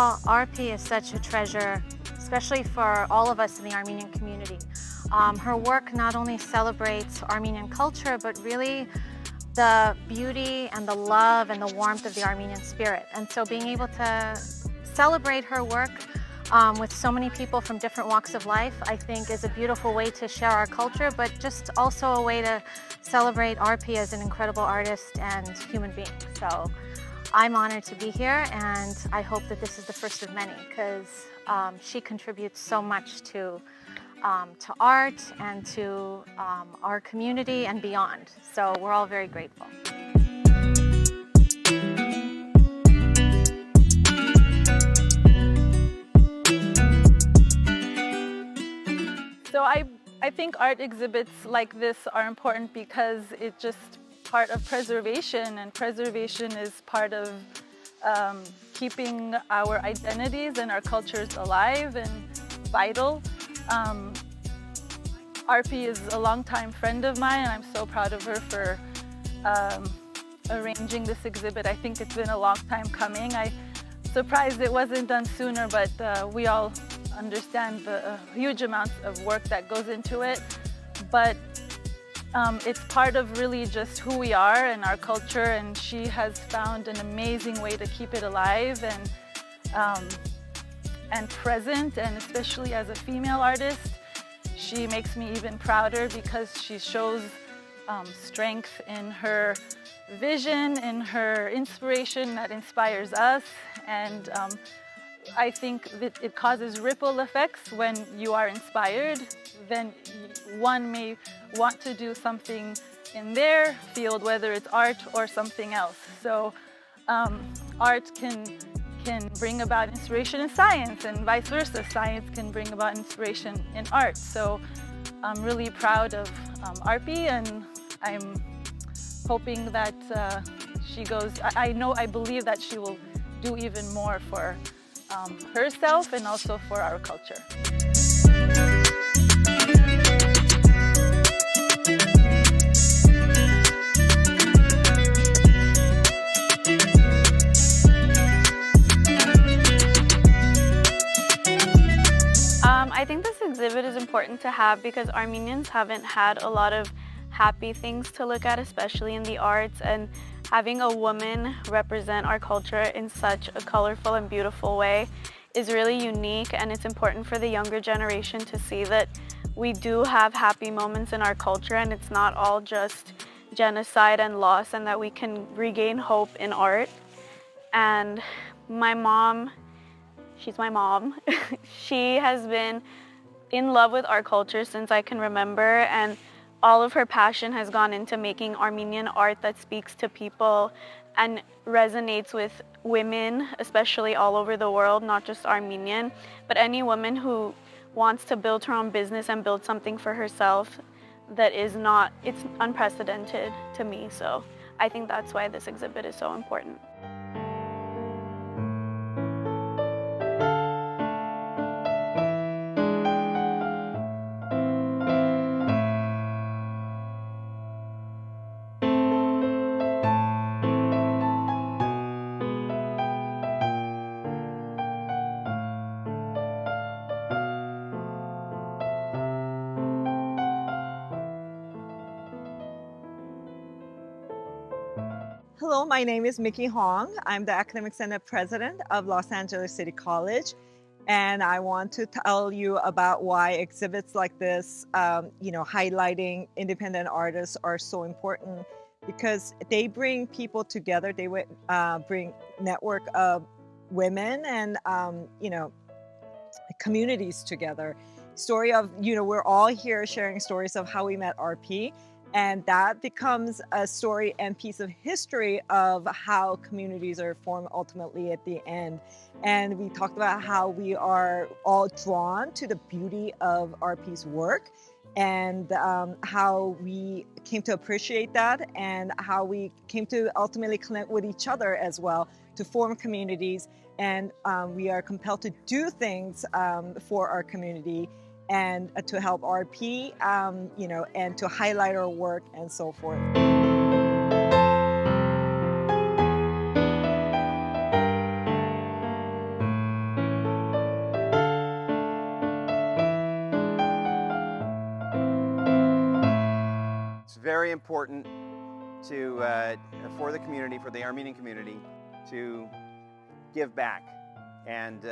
all, Arpi is such a treasure, especially for all of us in the Armenian community. Her work not only celebrates Armenian culture, but really the beauty and the love and the warmth of the Armenian spirit. And so being able to celebrate her work with so many people from different walks of life, I think is a beautiful way to share our culture, but just also a way to celebrate Arpi as an incredible artist and human being. So I'm honored to be here, and I hope that this is the first of many, because she contributes so much to art and to our community and beyond. So we're all very grateful. So I think art exhibits like this are important because it's just part of preservation, and preservation is part of keeping our identities and our cultures alive and vital. Arpi is a longtime friend of mine, and I'm so proud of her for arranging this exhibit. I think it's been a long time coming. I'm surprised it wasn't done sooner, but we all understand the huge amount of work that goes into it. But it's part of really just who we are and our culture, and she has found an amazing way to keep it alive and present, and especially as a female artist, she makes me even prouder because she shows strength in her vision, in her inspiration that inspires us, and I think that it causes ripple effects. When you are inspired, then one may want to do something in their field, whether it's art or something else. So art can bring about inspiration in science, and vice versa. Science can bring about inspiration in art. So I'm really proud of Arpi, and I'm hoping that she goes, I believe that she will do even more for herself and also for our culture. I think this exhibit is important to have because Armenians haven't had a lot of happy things to look at, especially in the arts, and having a woman represent our culture in such a colorful and beautiful way is really unique, and it's important for the younger generation to see that we do have happy moments in our culture and it's not all just genocide and loss, and that we can regain hope in art. And my mom, she's my mom, she has been in love with our culture since I can remember, and all of her passion has gone into making Armenian art that speaks to people and resonates with women, especially all over the world, not just Armenian, but any woman who wants to build her own business and build something for herself that is not, it's unprecedented to me. So I think that's why this exhibit is so important. Hello, my name is Mickey Hong. I'm the Academic Senate President of Los Angeles City College, and I want to tell you about why exhibits like this, highlighting independent artists are so important, because they bring people together. They bring network of women and communities together. Story of, we're all here sharing stories of how we met Arpi. And that becomes a story and piece of history of how communities are formed ultimately at the end. And we talked about how we are all drawn to the beauty of Arpi's work, and how we came to appreciate that, and how we came to ultimately connect with each other as well to form communities. And we are compelled to do things for our community, and to help Arpi, and to highlight our work and so forth. very important to, for the community, for the Armenian community, to give back, and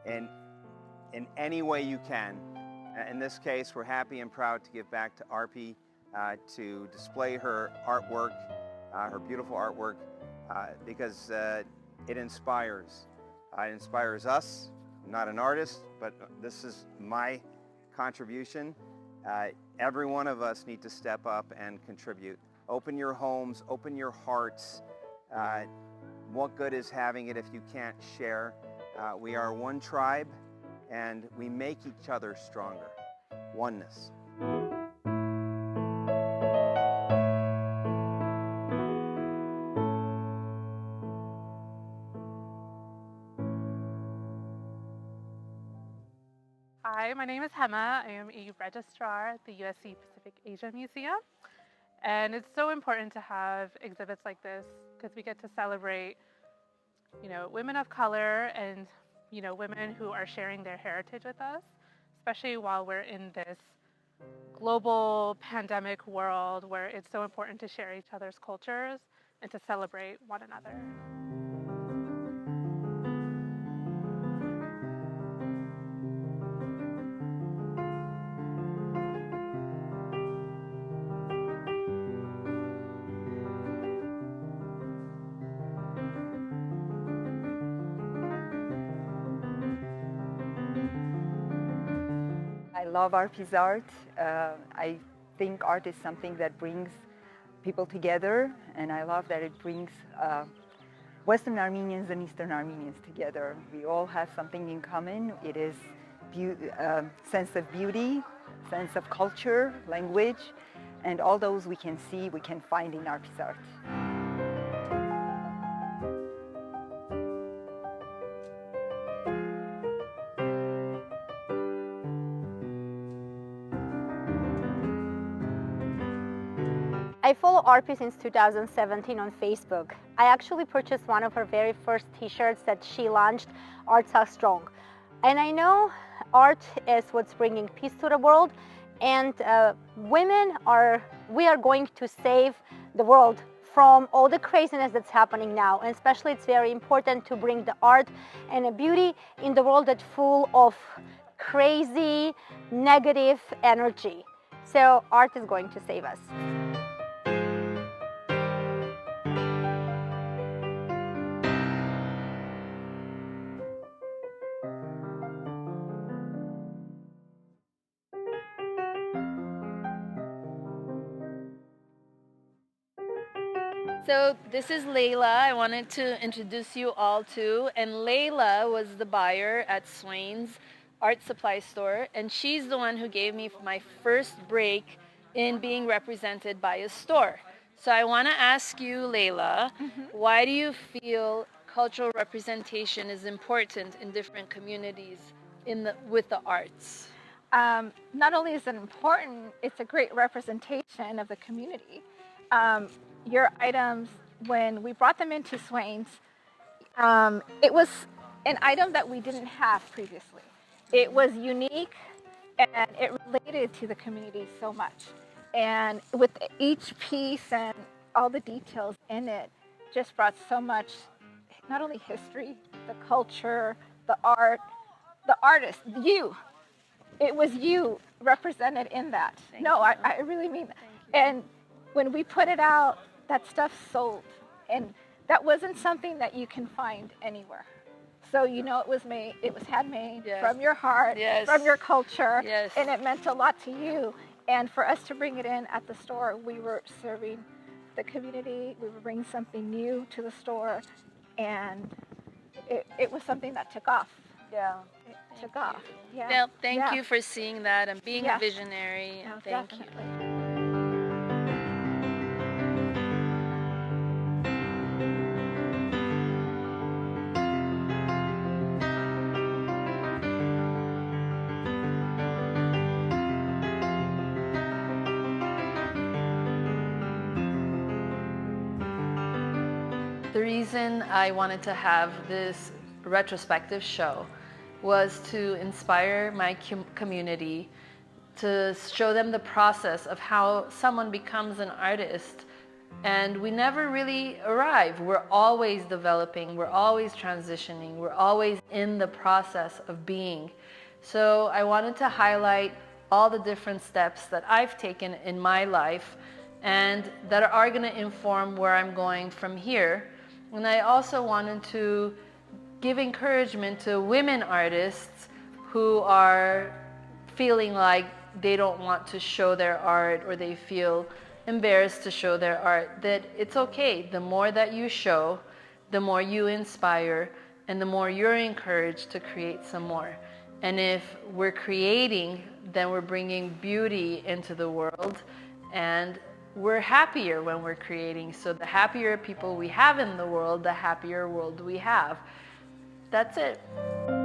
in any way you can. In this case, we're happy and proud to give back to Arpi, to display her artwork, her beautiful artwork, because it inspires. It inspires us. I'm not an artist, but this is my contribution. Every one of us need to step up and contribute. Open your homes, open your hearts. What good is having it if you can't share? We are one tribe, and we make each other stronger. Oneness. Hi, my name is Hema. I am a registrar at the USC Pacific Asia Museum. And it's so important to have exhibits like this because we get to celebrate, women of color and, women who are sharing their heritage with us, especially while we're in this global pandemic world where it's so important to share each other's cultures and to celebrate one another. I love Arpi's art. I think art is something that brings people together, and I love that it brings Western Armenians and Eastern Armenians together. We all have something in common. It is sense of beauty, sense of culture, language, and all those we can see, we can find in Arpi's art. I follow Arpi since 2017 on Facebook. I actually purchased one of her very first t-shirts that she launched, Arts Are Strong. And I know art is what's bringing peace to the world, and we are going to save the world from all the craziness that's happening now. And especially it's very important to bring the art and the beauty in the world that's full of crazy, negative energy. So art is going to save us. So this is Layla. I wanted to introduce you all to, and Layla was the buyer at Swain's art supply store, and she's the one who gave me my first break in being represented by a store. So I want to ask you, Layla, why do you feel cultural representation is important in different communities with the arts? Not only is it important, it's a great representation of the community. Your items, when we brought them into Swain's, it was an item that we didn't have previously. It was unique and it related to the community so much. And with each piece and all the details in it, just brought so much, not only history, the culture, the art, the artist, you. It was you represented in that. I really mean that. And when we put it out, that stuff sold, and that wasn't something that you can find anywhere. So it was made, it was handmade from your heart, from your culture, and it meant a lot to you. And for us to bring it in at the store, we were serving the community, we were bringing something new to the store, and it was something that took off. Yeah. It took off. Yeah. Well, thank you for seeing that and being a visionary. No, thank definitely. you. The reason I wanted to have this retrospective show was to inspire my community to show them the process of how someone becomes an artist. And we never really arrive. We're always developing, we're always transitioning, we're always in the process of being. So I wanted to highlight all the different steps that I've taken in my life and that are going to inform where I'm going from here. And I also wanted to give encouragement to women artists who are feeling like they don't want to show their art or they feel embarrassed to show their art, that it's okay. The more that you show, the more you inspire, and the more you're encouraged to create some more. And if we're creating, then we're bringing beauty into the world, and we're happier when we're creating. So the happier people we have in the world, the happier world we have. That's it.